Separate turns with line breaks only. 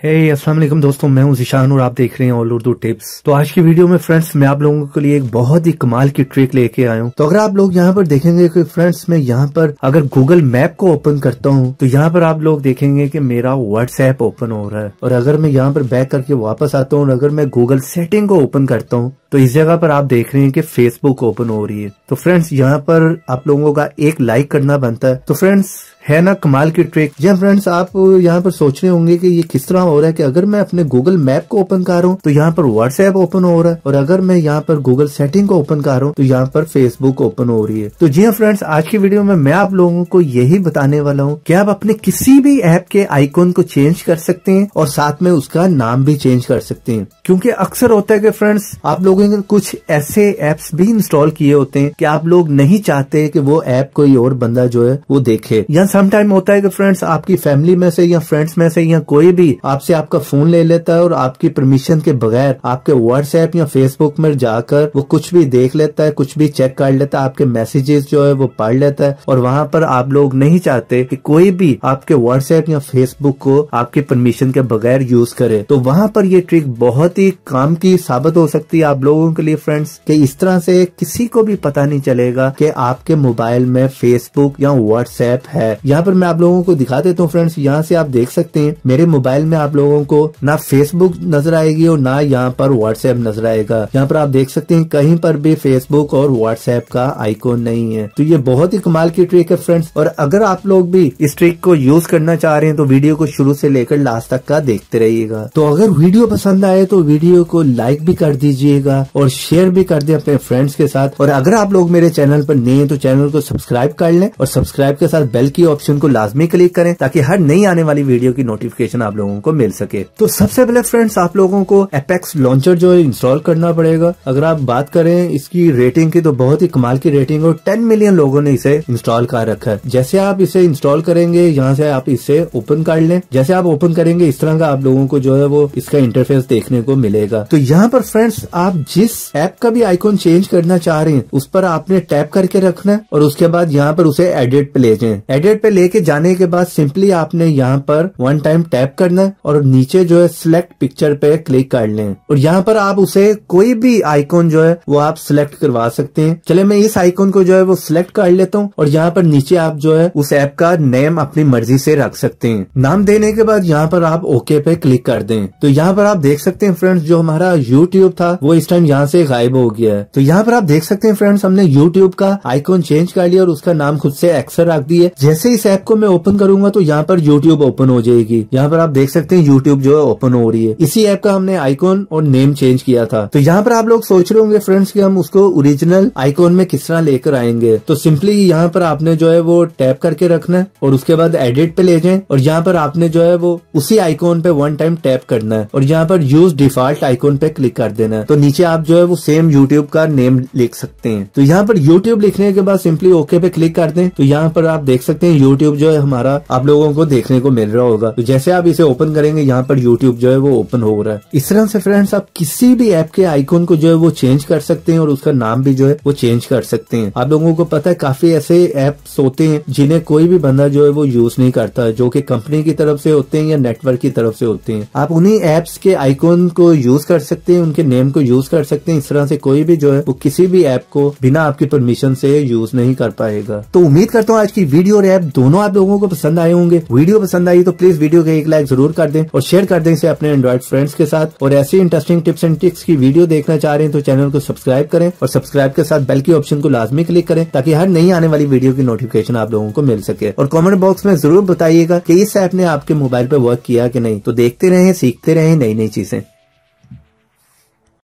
अस्सलाम वालेकुम दोस्तों, मैं हूं ज़ीशान और आप देख रहे हैं ऑल उर्दू टिप्स। तो आज की वीडियो में फ्रेंड्स मैं आप लोगों के लिए एक बहुत ही कमाल की ट्रिक लेके आया हूं। तो अगर आप लोग यहाँ पर देखेंगे कि फ्रेंड्स मैं यहाँ पर अगर गूगल मैप को ओपन करता हूं तो यहाँ पर आप लोग देखेंगे कि मेरा व्हाट्सएप ओपन हो रहा है। और अगर मैं यहाँ पर बैक करके वापस आता हूँ और अगर मैं गूगल सेटिंग को ओपन करता हूँ तो इस जगह पर आप देख रहे हैं कि फेसबुक ओपन हो रही है। तो फ्रेंड्स यहाँ पर आप लोगों का एक लाइक करना बनता है। तो फ्रेंड्स है ना कमाल की ट्रिक। जी फ्रेंड्स, आप यहाँ पर सोच रहे होंगे कि ये किस तरह हो रहा है कि अगर मैं अपने गूगल मैप को ओपन कर रहा हूँ तो यहाँ पर व्हाट्सएप ओपन हो रहा है और अगर मैं यहाँ पर गूगल सेटिंग को ओपन कर रहा हूँ तो यहाँ पर फेसबुक ओपन हो रही है। तो जी हाँ फ्रेंड्स, आज की वीडियो में मैं आप लोगों को यही बताने वाला हूँ कि आप अपने किसी भी ऐप के आइकॉन को चेंज कर सकते हैं और साथ में उसका नाम भी चेंज कर सकते हैं। क्योंकि अक्सर होता है कि फ्रेंड्स आप लोगों ने कुछ ऐसे एप्स भी इंस्टॉल किए होते हैं कि आप लोग नहीं चाहते कि वो ऐप कोई और बंदा जो है वो देखे, या सम टाइम होता है कि फ्रेंड्स आपकी फैमिली में से या फ्रेंड्स में से या कोई भी आपसे आपका फोन ले लेता है और आपकी परमिशन के बगैर आपके व्हाट्सएप या फेसबुक में जाकर वो कुछ भी देख लेता है, कुछ भी चेक कर लेता है, आपके मैसेजेस जो है वो पढ़ लेता है और वहां पर आप लोग नहीं चाहते कि कोई भी आपके व्हाट्सएप या फेसबुक को आपके परमिशन के बगैर यूज करे। तो वहां पर ये ट्रिक बहुत ही काम की साबित हो सकती है आप लोगों के लिए फ्रेंड्स, कि इस तरह से किसी को भी पता नहीं चलेगा कि आपके मोबाइल में फेसबुक या व्हाट्सएप है। यहाँ पर मैं आप लोगों को दिखा देता हूँ फ्रेंड्स। यहाँ से आप देख सकते हैं मेरे मोबाइल में आप लोगों को ना फेसबुक नजर आएगी और ना यहाँ पर व्हाट्सएप नजर आएगा। यहाँ पर आप देख सकते हैं कहीं पर भी फेसबुक और व्हाट्सएप का आइकॉन नहीं है। तो ये बहुत ही कमाल की ट्रिक है फ्रेंड्स। और अगर आप लोग भी इस ट्रिक को यूज करना चाह रहे हैं तो वीडियो को शुरू से लेकर लास्ट तक का देखते रहिएगा। तो अगर वीडियो पसंद आए तो वीडियो को लाइक भी कर दीजिएगा और शेयर भी कर दे अपने फ्रेंड्स के साथ। और अगर आप लोग मेरे चैनल पर नए हैं तो चैनल को सब्सक्राइब कर लें और सब्सक्राइब के साथ बेल की ऑप्शन को लाजमी क्लिक करें ताकि हर नई आने वाली वीडियो की नोटिफिकेशन आप लोगों को मिल सके। तो सबसे पहले फ्रेंड्स आप लोगों को एपेक्स लॉन्चर जो है इंस्टॉल करना पड़ेगा। अगर आप बात करें इसकी रेटिंग की तो बहुत ही कमाल की रेटिंग और 10 मिलियन लोगों ने इसे इंस्टॉल कर रखा है। जैसे आप इसे इंस्टॉल करेंगे यहाँ से आप इसे ओपन कर लें। जैसे आप ओपन करेंगे इस तरह का आप लोगों को जो है वो इसका इंटरफेस देखने को मिलेगा। तो यहाँ पर फ्रेंड्स आप जिस ऐप का भी आइकॉन चेंज करना चाह रहे हैं उस पर आपने टैप करके रखना है और उसके बाद यहाँ पर उसे एडिट पे ले जाएं। एडिट पे लेके जाने के बाद सिंपली आपने यहाँ पर वन टाइम टैप करना है और नीचे जो है सिलेक्ट पिक्चर पे क्लिक कर लें और यहाँ पर आप उसे कोई भी आइकॉन जो है वो आप सिलेक्ट करवा सकते हैं। चले मैं इस आइकॉन को जो है वो सिलेक्ट कर लेता हूँ और यहाँ पर नीचे आप जो है उस ऐप का नेम अपनी मर्जी से रख सकते हैं। नाम देने के बाद यहाँ पर आप ओके पे क्लिक कर दें। तो यहाँ पर आप देख सकते हैं फ्रेंड्स जो हमारा यूट्यूब था वो इस टाइम यहाँ से गायब हो गया है। तो यहाँ पर आप देख सकते हैं फ्रेंड्स हमने यूट्यूब का आइकॉन चेंज कर लिया और उसका नाम खुद से एक्सर रख दिया। जैसे इस ऐप को मैं ओपन करूंगा तो यहाँ पर यूट्यूब ओपन हो जाएगी। यहाँ पर आप देख सकते हैं यूट्यूब जो है ओपन हो रही है। इसी ऐप का हमने आइकॉन और नेम चेंज किया था। तो यहाँ पर आप लोग सोच रहे होंगे फ्रेंड्स कि हम उसको ओरिजिनल आइकॉन में किस तरह लेकर आएंगे। तो सिंपली यहाँ पर आपने जो है वो टैप करके रखना है और उसके बाद एडिट पे ले जाएं और यहाँ पर आपने जो है वो उसी आइकॉन पे वन टाइम टैप करना है और यहाँ पर यूज डिफॉल्ट आइकॉन पे क्लिक कर देना है। तो नीचे आप जो है वो सेम यूट्यूब का नेम लिख सकते हैं। तो यहाँ पर यूट्यूब लिखने के बाद सिंपली ओके पे क्लिक कर दें। तो यहाँ पर आप देख सकते हैं यूट्यूब जो है हमारा आप लोगों को देखने को मिल रहा होगा। तो जैसे आप इसे ओपन करेंगे यहाँ पर यूट्यूब जो है वो ओपन हो रहा है। इस तरह से फ्रेंड्स आप किसी भी ऐप के आइकॉन को जो है वो चेंज कर सकते हैं और उसका नाम भी जो है वो चेंज कर सकते हैं। आप लोगों को पता है काफी ऐसे ऐप्स होते हैं जिन्हें कोई भी बंदा जो है वो यूज नहीं करता, जो कि कंपनी की तरफ से होते हैं या नेटवर्क की तरफ से होते हैं। आप उन्हीं ऐप्स के आइकॉन को यूज कर सकते हैं, उनके नेम को यूज कर सकते हैं। इस तरह से कोई भी जो है वो किसी भी ऐप को बिना आपकी परमिशन से यूज नहीं कर पाएगा। तो उम्मीद करता हूँ आज की वीडियो और ऐप दोनों आप लोगों को पसंद आए होंगे। वीडियो पसंद आई तो प्लीज वीडियो का एक लाइक जरूर कर दें और शेयर कर दें इसे अपने एंड्रॉइड फ्रेंड्स के साथ। और ऐसी इंटरेस्टिंग टिप्स एंड ट्रिक्स की वीडियो देखना चाह रहे हैं तो चैनल को सब्सक्राइब करें और सब्सक्राइब के साथ बेल की ऑप्शन को लाजमी क्लिक करें ताकि हर नई आने वाली वीडियो की नोटिफिकेशन आप लोगों को मिल सके। और कमेंट बॉक्स में जरूर बताइएगा कि इस ऐप ने आपके मोबाइल पर वर्क किया कि नहीं। तो देखते रहें, सीखते रहें नई नई चीजें।